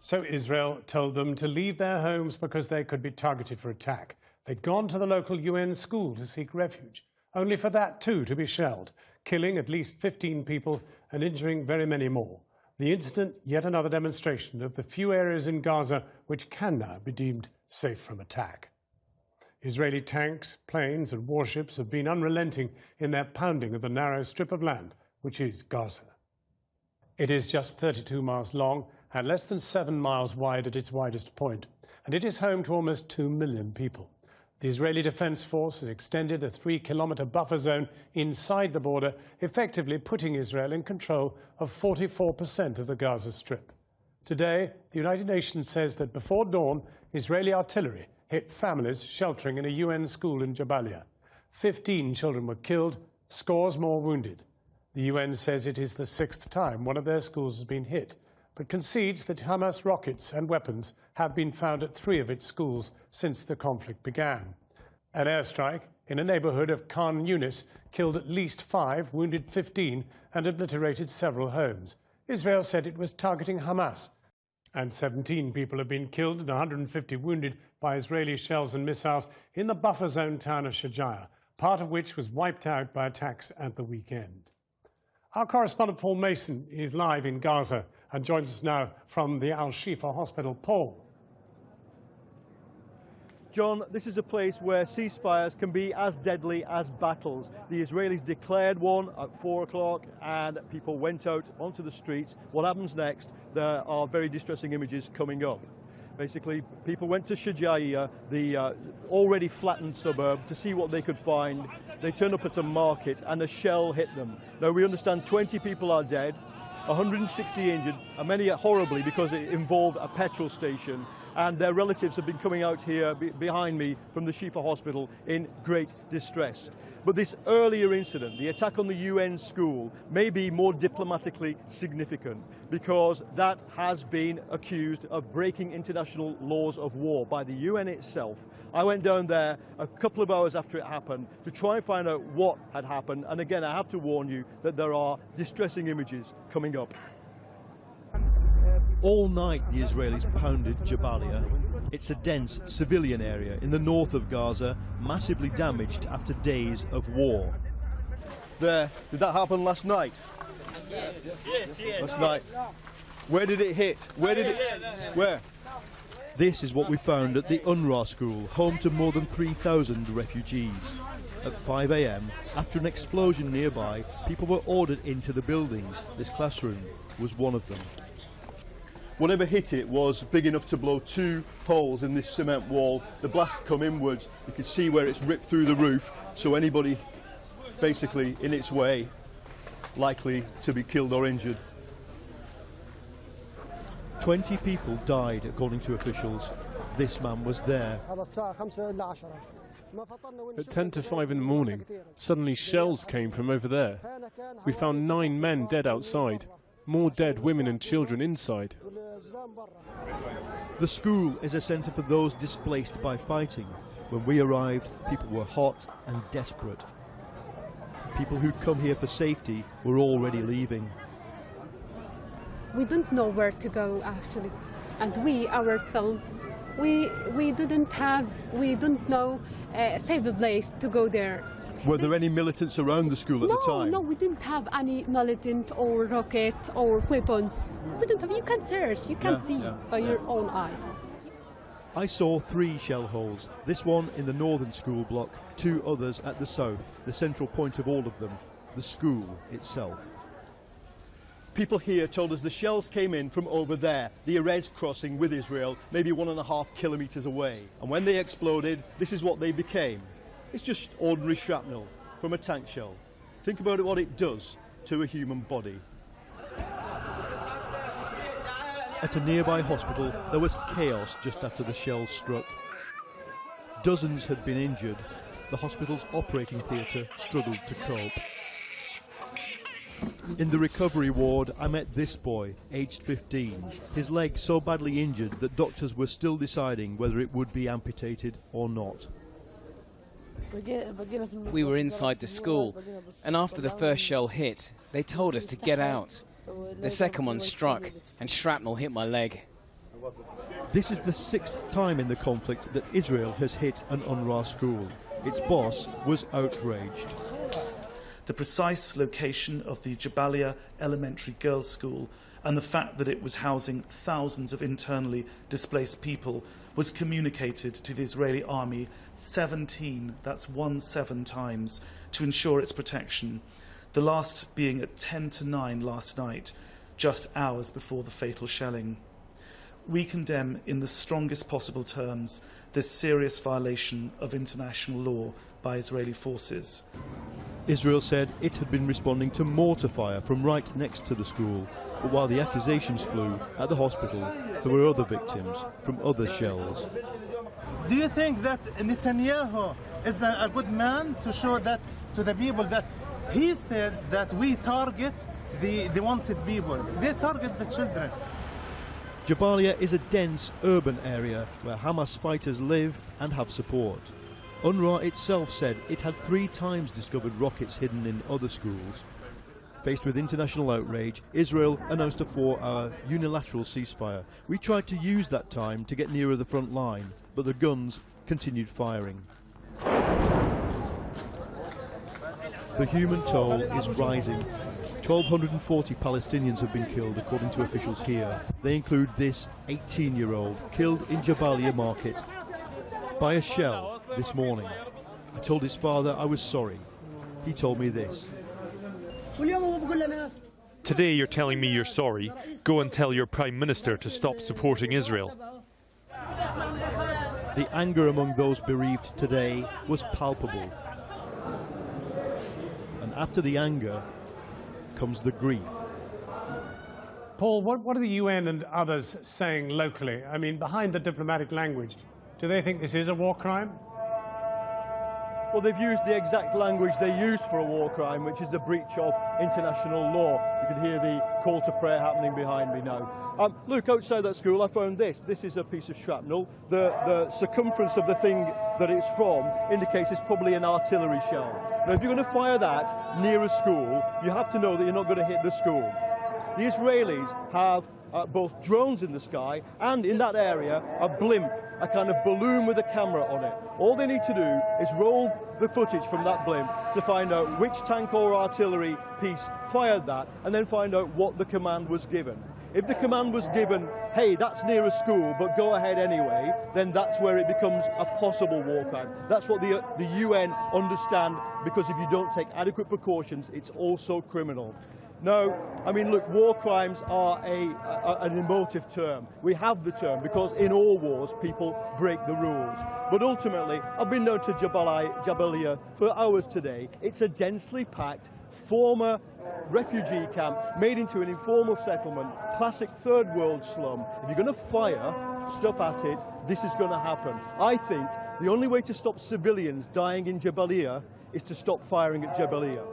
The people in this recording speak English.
So Israel told them to leave their homes because they could be targeted for attack. They'd gone to the local UN school to seek refuge, only for that too to be shelled, killing at least 15 people and injuring very many more. The incident, yet another demonstration of the few areas in Gaza which can now be deemed safe from attack. Israeli tanks, planes and warships have been unrelenting in their pounding of the narrow strip of land which is Gaza. It is just 32 miles long and less than 7 miles wide at its widest point, and it is home to almost 2 million people. The Israeli Defense Force has extended a 3-kilometer buffer zone inside the border, effectively putting Israel in control of 44% of the Gaza Strip. Today, the United Nations says that before dawn, Israeli artillery hit families sheltering in a UN school in Jabalia. 15 children were killed, scores more wounded. The UN says it is the 6th time one of their schools has been hit, but concedes that Hamas rockets and weapons have been found at 3 of its schools since the conflict began. An airstrike in a neighborhood of Khan Yunis killed at least 5, wounded 15, and obliterated several homes. Israel said it was targeting Hamas, and 17 people have been killed and 150 wounded by Israeli shells and missiles in the buffer zone town of Shajaya, part of which was wiped out by attacks at the weekend. Our correspondent Paul Mason is live in Gaza and joins us now from the Al-Shifa hospital. Paul. John, this is a place where ceasefires can be as deadly as battles. The Israelis declared one at 4 o'clock and people went out onto the streets. What happens next? There are very distressing images coming up. Basically, people went to Shajaya, the already flattened suburb, to see what they could find. They turned up at a market and a shell hit them. Now, we understand 20 people are dead, 160 injured, and many horribly because it involved a petrol station. And their relatives have been coming out here behind me from the Shifa hospital in great distress. But this earlier incident, the attack on the UN school, may be more diplomatically significant because that has been accused of breaking international laws of war by the UN itself. I went down there a couple of hours after it happened to try and find out what had happened. And again, I have to warn you that there are distressing images coming up. All night the Israelis pounded Jabalia. It's a dense civilian area in the north of Gaza, massively damaged after days of war. There, did that happen last night? Yes. Last night. Where did it hit? Where did it? Where? This is what we found at the UNRWA school, home to more than 3,000 refugees. At 5 a.m, after an explosion nearby, people were ordered into the buildings. This classroom was one of them. Whatever hit it was big enough to blow 2 holes in this cement wall. The blast come inwards. You can see where it's ripped through the roof, so anybody basically in its way likely to be killed or injured. 20 people died, according to officials. This man was there. At 10 to 5 in the morning, suddenly shells came from over there. We found 9 men dead outside. More dead women and children inside. The school is a centre for those displaced by fighting. When we arrived, people were hot and desperate. People who'd come here for safety were already leaving. We don't know where to go, actually. And we ourselves, we don't know a safe place to go there. Were there any militants around the school at the time? No, we didn't have any militant or rocket or weapons. We don't have. You can search, you can see by your own eyes. I saw 3 shell holes, this one in the northern school block, 2 others at the south, the central point of all of them, the school itself. People here told us the shells came in from over there, the Erez crossing with Israel, maybe 1.5 kilometers away. And when they exploded, this is what they became. It's just ordinary shrapnel from a tank shell. Think about what it does to a human body. At a nearby hospital, there was chaos just after the shells struck. Dozens had been injured. The hospital's operating theatre struggled to cope. In the recovery ward, I met this boy, aged 15. His leg so badly injured that doctors were still deciding whether it would be amputated or not. We were inside the school, and after the first shell hit, they told us to get out. The second one struck, and shrapnel hit my leg. This is the 6th time in the conflict that Israel has hit an UNRWA school. Its boss was outraged. The precise location of the Jabalia Elementary Girls' School and the fact that it was housing thousands of internally displaced people was communicated to the Israeli army 17, that's 17 times, to ensure its protection, the last being at 10 to 9 last night, just hours before the fatal shelling. We condemn in the strongest possible terms this serious violation of international law by Israeli forces. Israel said it had been responding to mortar fire from right next to the school, but while the accusations flew at the hospital, there were other victims from other shells. Do you think that Netanyahu is a good man to show that to the people that he said that we target the wanted people? They target the children. Jabalia is a dense urban area where Hamas fighters live and have support. UNRWA itself said it had 3 times discovered rockets hidden in other schools. Faced with international outrage, Israel announced a 4-hour unilateral ceasefire. We tried to use that time to get nearer the front line, but the guns continued firing. The human toll is rising. 1,240 Palestinians have been killed, according to officials here. They include this 18-year-old killed in Jabalia market by a shell this morning. I told his father I was sorry. He told me this. Today you're telling me you're sorry. Go and tell your Prime Minister to stop supporting Israel. The anger among those bereaved today was palpable. And after the anger comes the grief. Paul, what are the UN and others saying locally? I mean, behind the diplomatic language, do they think this is a war crime? Well, they've used the exact language they used for a war crime, which is the breach of international law. You can hear the call to prayer happening behind me now. Look, outside that school I found this. This is a piece of shrapnel. The circumference of the thing that it's from indicates it's probably an artillery shell. Now, if you're going to fire that near a school, you have to know that you're not going to hit the school. The Israelis have both drones in the sky and in that area a blimp, a kind of balloon with a camera on it. All they need to do is roll the footage from that blimp to find out which tank or artillery piece fired that and then find out what the command was given. If the command was given, hey, that's near a school, but go ahead anyway, then that's where it becomes a possible war crime. That's what the UN understand, because if you don't take adequate precautions, it's also criminal. No, I mean, look, war crimes are an emotive term. We have the term because in all wars, people break the rules. But ultimately, I've been known to Jabalia for hours today. It's a densely packed former refugee camp made into an informal settlement, classic third world slum. If you're going to fire stuff at it, this is going to happen. I think the only way to stop civilians dying in Jabalia is to stop firing at Jabalia.